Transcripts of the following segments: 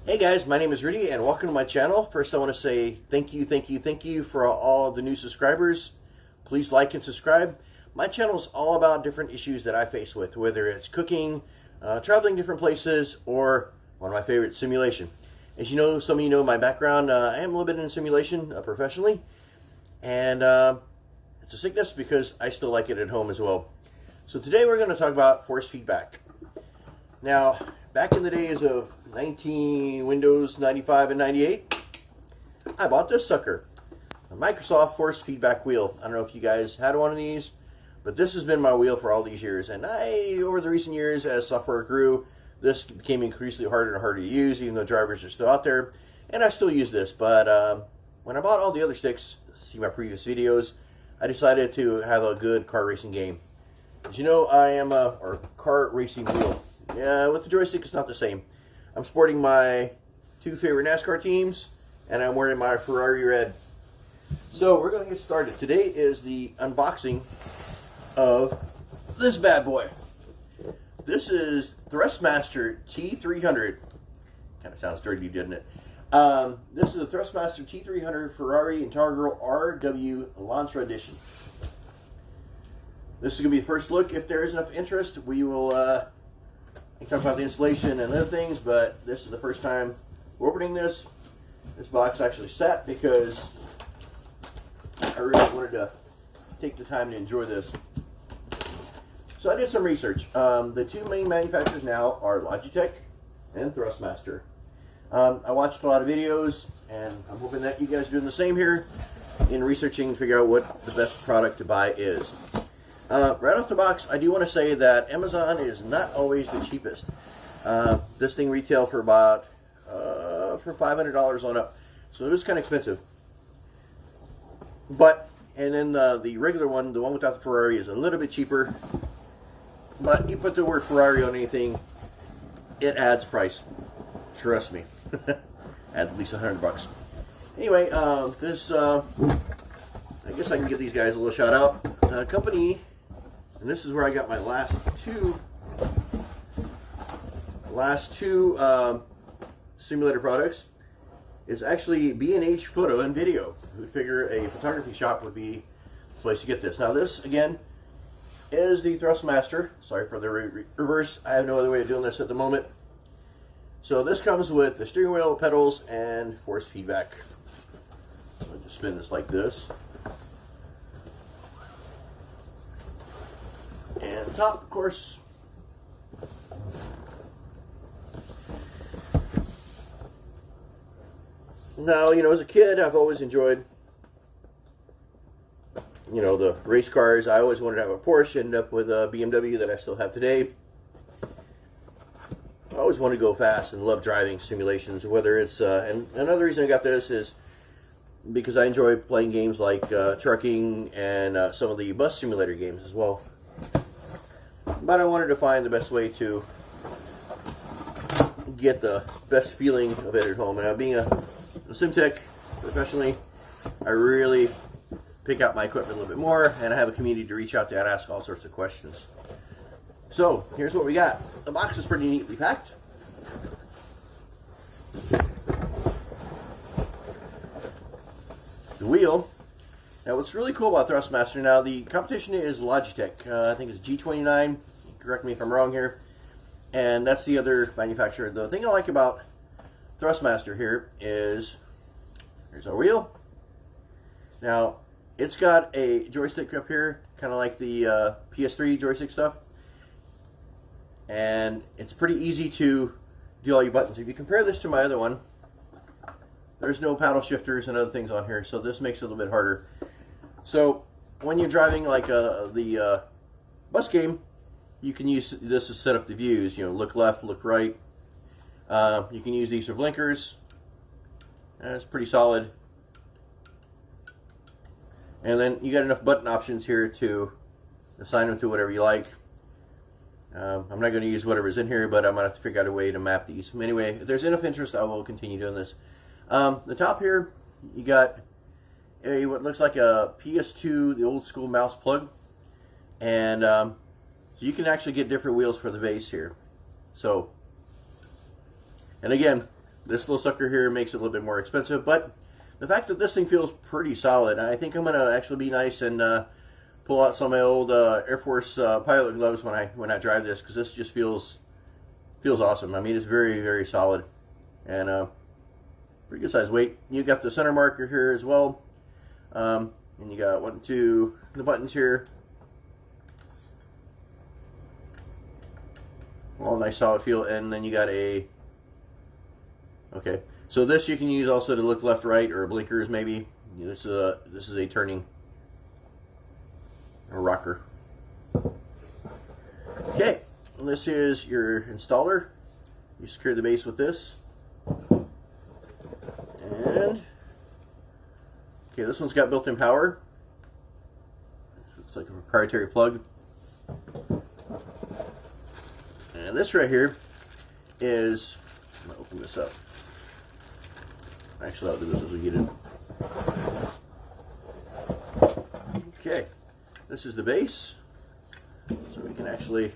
Hey guys, my name is Rudy and welcome to my channel. First I want to say thank you for all the new subscribers. Please like and subscribe. My channel is all about different issues that I face with, whether it's cooking, traveling different places, or one of my favorites, simulation. As you know, some of you know my background, I am a little bit in simulation professionally, and it's a sickness because I still like it at home as well. So today we're going to talk about force feedback. Now, back in the days of Windows 95 and 98, I bought this sucker, a Microsoft force feedback wheel. I don't know if you guys had one of these, but this has been my wheel for all these years. And over the recent years, as software grew, this became increasingly harder and harder to use, even though drivers are still out there. And I still use this, but when I bought all the other sticks, see my previous videos, I decided to have a good car racing game. As you know, I am a car racing wheel. Yeah, with the joystick, it's not the same. I'm sporting my two favorite NASCAR teams, and I'm wearing my Ferrari red. So we're going to get started. Today is the unboxing of this bad boy. This is Thrustmaster T300. Kind of sounds dirty, doesn't it? This is the Thrustmaster T300 Ferrari Integral RW Lantra Edition. This is going to be the first look. If there is enough interest, we will talk about the installation and other things, but this is the first time we're opening this. This box actually sat because I really wanted to take the time to enjoy this. So I did some research. The two main manufacturers now are Logitech and Thrustmaster. I watched a lot of videos, and I'm hoping that you guys are doing the same here in researching to figure out what the best product to buy is. Right off the box, I do want to say that Amazon is not always the cheapest. This thing retailed for about for $500 on up, so it is kind of expensive. And then the regular one, the one without the Ferrari, is a little bit cheaper. But you put the word Ferrari on anything, it adds price. Trust me, adds at least $100. Anyway, this I guess I can give these guys a little shout out. Company. And this is where I got my last two simulator products. Is actually B&H Photo and Video. Who'd figure a photography shop would be the place to get this. Now this again is the Thrustmaster. Sorry for the reverse. I have no other way of doing this at the moment. So this comes with the steering wheel, pedals, and force feedback. I'll just spin this like this. And top, of course. Now, you know, as a kid, I've always enjoyed, you know, the race cars. I always wanted to have a Porsche, ended up with a BMW that I still have today. I always wanted to go fast and love driving simulations, whether it's, and another reason I got this is because I enjoy playing games like trucking and some of the bus simulator games as well. But I wanted to find the best way to get the best feeling of it at home. And being a sim tech professionally, I really pick out my equipment a little bit more, and I have a community to reach out to and ask all sorts of questions. So here's what we got. The box is pretty neatly packed. The wheel. Now what's really cool about Thrustmaster, now the competition is Logitech. I think it's G29, correct me if I'm wrong here. And that's the other manufacturer. The thing I like about Thrustmaster here is, here's our wheel. Now, it's got a joystick up here, kind of like the PS3 joystick stuff. And it's pretty easy to do all your buttons. If you compare this to my other one, there's no paddle shifters and other things on here, so this makes it a little bit harder. So when you're driving like the bus game, you can use this to set up the views. You know, look left, look right. You can use these for blinkers. It's pretty solid. And then you got enough button options here to assign them to whatever you like. I'm not going to use whatever's in here, but I'm going to have to figure out a way to map these. Anyway, if there's enough interest, I will continue doing this. The top here, you got what looks like a PS2, the old school mouse plug, and so you can actually get different wheels for the base here. So, and again, This little sucker here makes it a little bit more expensive, but the fact that this thing feels pretty solid, I think I'm going to actually be nice and pull out some of my old Air Force pilot gloves when I drive this, because this just feels awesome. I mean, it's very, very solid, and pretty good size weight. You got the center marker here as well, and you got the buttons here. All nice solid feel, and then you got a, okay, so this you can use also to look left, right, or blinkers maybe. This is a turning, a rocker. Okay, and this is your installer. You secure the base with this, and okay, this one's got built-in power. It's like a proprietary plug. And this right here is, I'm going to open this up. Actually, I'll do this as we get in. Okay, this is the base. So we can actually,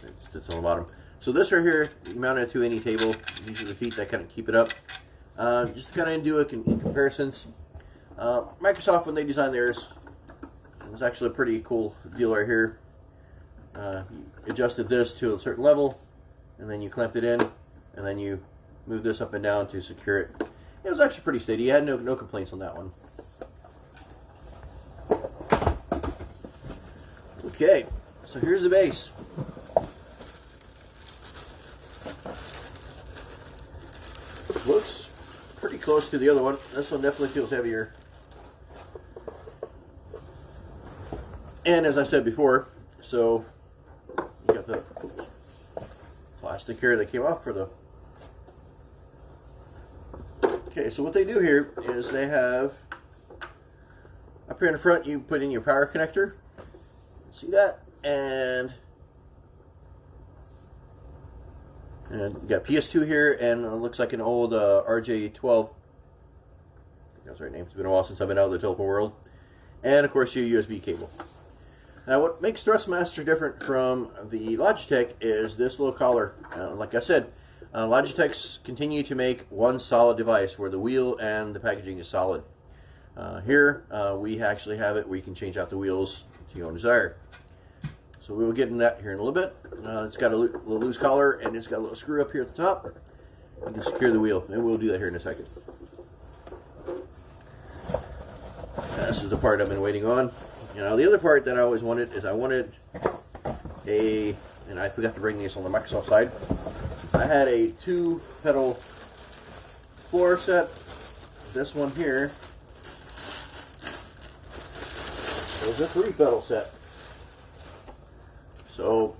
it's on the bottom. So this right here, you mount it to any table. These are the feet that kind of keep it up. Just to kind of do comparisons. Microsoft, when they designed theirs, it was actually a pretty cool deal right here. You adjusted this to a certain level, and then you clamped it in, and then you move this up and down to secure it. It was actually pretty steady. I had no complaints on that one. Okay, so here's the base. Looks pretty close to the other one. This one definitely feels heavier. And as I said before, so you got the plastic here that came off for the... Okay, so what they do here is they have, up here in the front, you put in your power connector. See that? And you got PS2 here, and it looks like an old RJ12. I think that's the right name. It's been a while since I've been out of the teleport world. And of course, your USB cable. Now, what makes Thrustmaster different from the Logitech is this little collar. Like I said, Logitechs continue to make one solid device where the wheel and the packaging is solid. Here, we actually have it where you can change out the wheels to your own desire. So we will get into that here in a little bit. It's got a little loose collar, and it's got a little screw up here at the top. You can secure the wheel, and we'll do that here in a second. This is the part I've been waiting on. Now, the other part that I always wanted is I wanted and I forgot to bring this on the Microsoft side, I had a 2-pedal floor set. This one here was a 3-pedal set. So,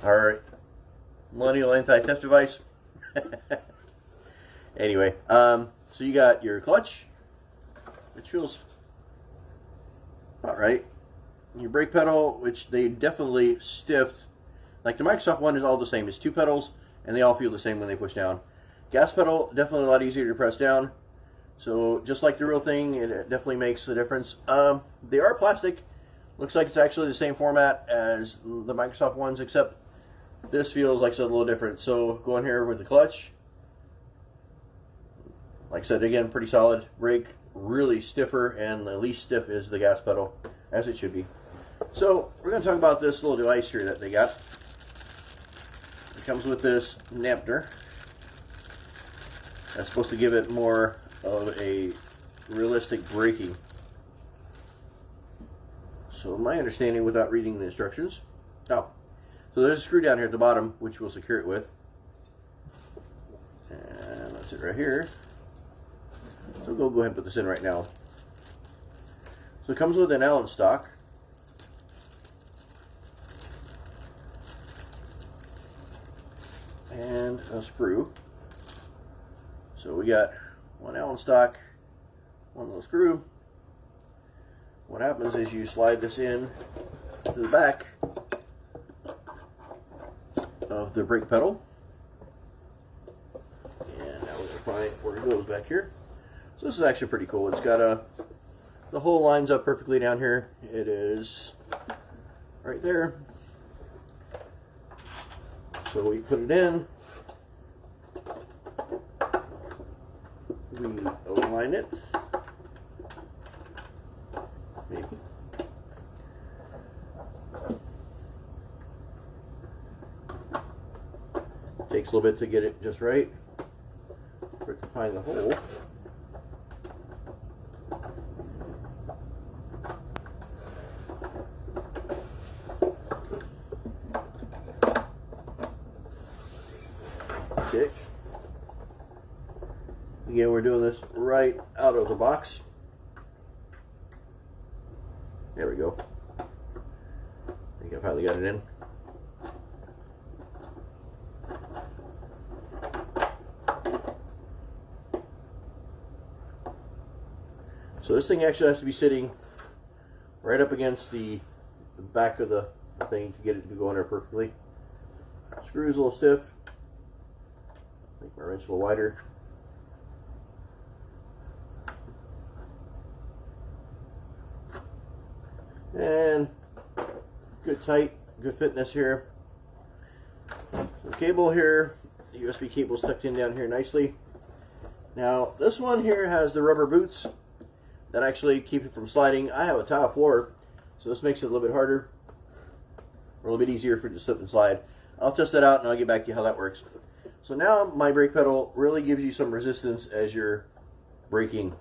our millennial anti-theft device. Anyway, so you got your clutch, which feels about right. Your brake pedal, which they definitely stiffed. Like the Microsoft one is all the same. It's 2 pedals, and they all feel the same when they push down. Gas pedal, definitely a lot easier to press down. So just like the real thing, it definitely makes a difference. They are plastic. Looks like it's actually the same format as the Microsoft ones, except this feels like it's a little different. So going here with the clutch, like I said, again, pretty solid. Brake, really stiffer, and the least stiff is the gas pedal, as it should be. So we're going to talk about this little device here that they got. It comes with this dampener. That's supposed to give it more of a realistic braking. So my understanding, without reading the instructions, so there's a screw down here at the bottom, which we'll secure it with. And that's it right here. So we'll go ahead and put this in right now. So it comes with an Allen stock. And a screw. So we got one Allen stock, one little screw. What happens is you slide this in to the back of the brake pedal. And now we can find where it goes back here. So this is actually pretty cool. It's got the hole lines up perfectly down here. It is right there. So we put it in, we align it, maybe. Takes a little bit to get it just right, for it to find the hole. Okay. Again, we're doing this right out of the box. There we go. I think I finally got it in. So this thing actually has to be sitting right up against the back of the thing to get it to go in there perfectly. Screw's a little stiff. Make my wrench a little wider. And good tight, good fitness here. The cable here, the USB cable is tucked in down here nicely. Now this one here has the rubber boots that actually keep it from sliding. I have a tile floor, so this makes it a little bit harder, or a little bit easier for it to slip and slide. I'll test that out and I'll get back to you how that works. So now my brake pedal really gives you some resistance as you're braking.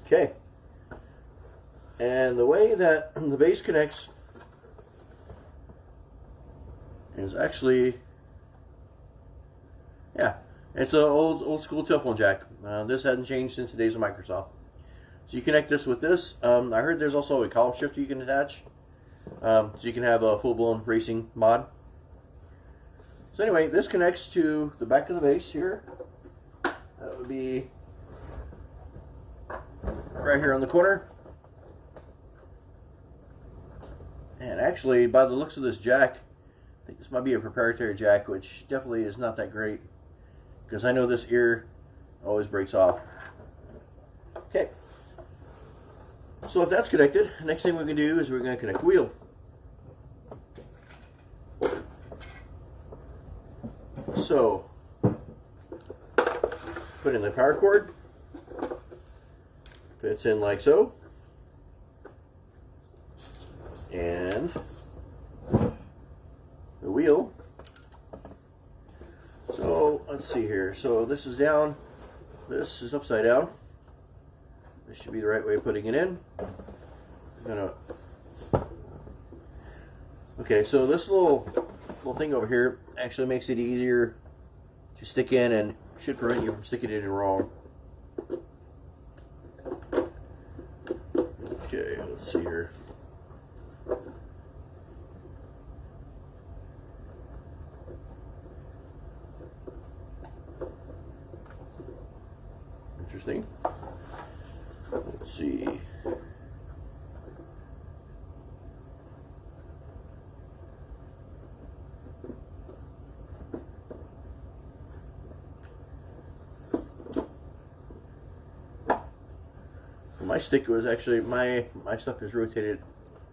Okay. And the way that the base connects is actually, yeah, it's an old school telephone jack. This hasn't changed since the days of Microsoft. So you connect this with this. I heard there's also a column shifter you can attach, so you can have a full-blown racing mod. So anyway, this connects to the back of the base here. That would be right here on the corner. And actually, by the looks of this jack, I think this might be a proprietary jack, which definitely is not that great, because I know this ear always breaks off. Okay, so if that's connected, the next thing we can do is we're going to connect the wheel. So, put in the power cord, fits in like so, and the wheel. So let's see here. So this is down, this is upside down. This should be the right way of putting it in. I'm gonna. Okay, so this little thing over here actually makes it easier to stick in and should prevent you from sticking it in wrong. Okay, let's see here. Interesting. Let's see. My stick was actually, my stuff is rotated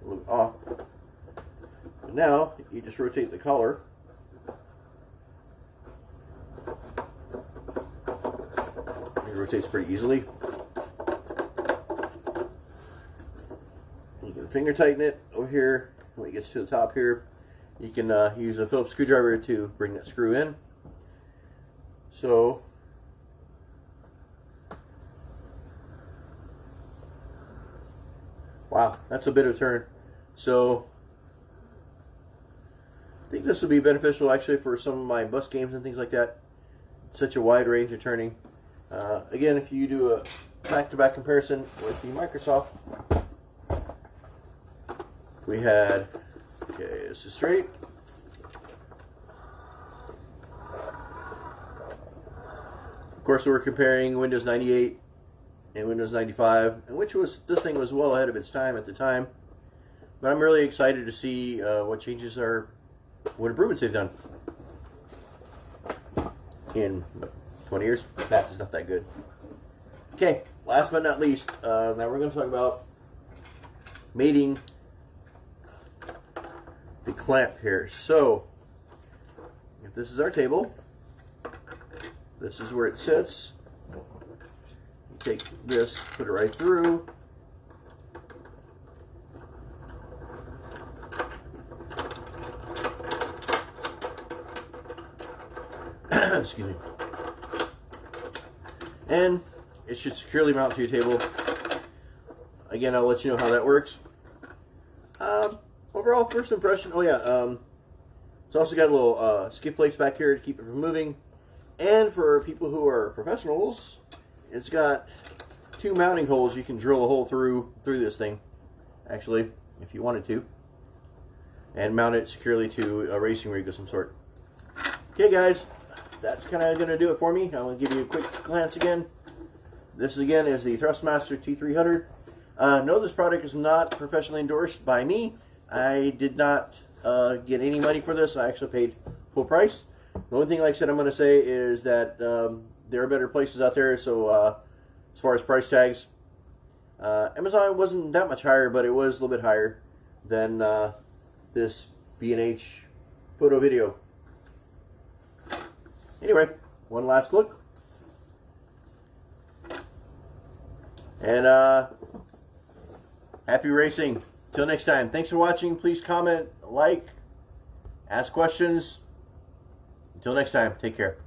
a little off. But now you just rotate the collar. It rotates pretty easily. You can finger tighten it over here. When it gets to the top here, you can use a Phillips screwdriver to bring that screw in. So wow, that's a bit of a turn. So I think this will be beneficial actually for some of my bus games and things like that. Such a wide range of turning. Again, if you do a back-to-back comparison with the Microsoft, we had, okay, this is straight. Of course, we're comparing Windows 98 and Windows 95, and this thing was well ahead of its time at the time. But I'm really excited to see what changes what improvements they've done in 20 years. Math is not that good. Okay, last but not least, now we're going to talk about mating the clamp here. So this is our table. This is where it sits. You take this, put it right through. Excuse me. And it should securely mount to your table. Again, I'll let you know how that works. Overall, first impression, oh yeah, it's also got a little skid plates back here to keep it from moving. And for people who are professionals, it's got 2 mounting holes. You can drill a hole through this thing, actually, if you wanted to, and mount it securely to a racing rig of some sort. Okay, guys, that's kind of going to do it for me. I'm going to give you a quick glance again. This, again, is the Thrustmaster T300. No, this product is not professionally endorsed by me. I did not get any money for this. I actually paid full price. The only thing, like I said, I'm going to say is that there are better places out there. So as far as price tags, Amazon wasn't that much higher, but it was a little bit higher than this B&H photo video. Anyway, one last look. And happy racing. Till next time. Thanks for watching. Please comment, like, ask questions. Until next time, take care.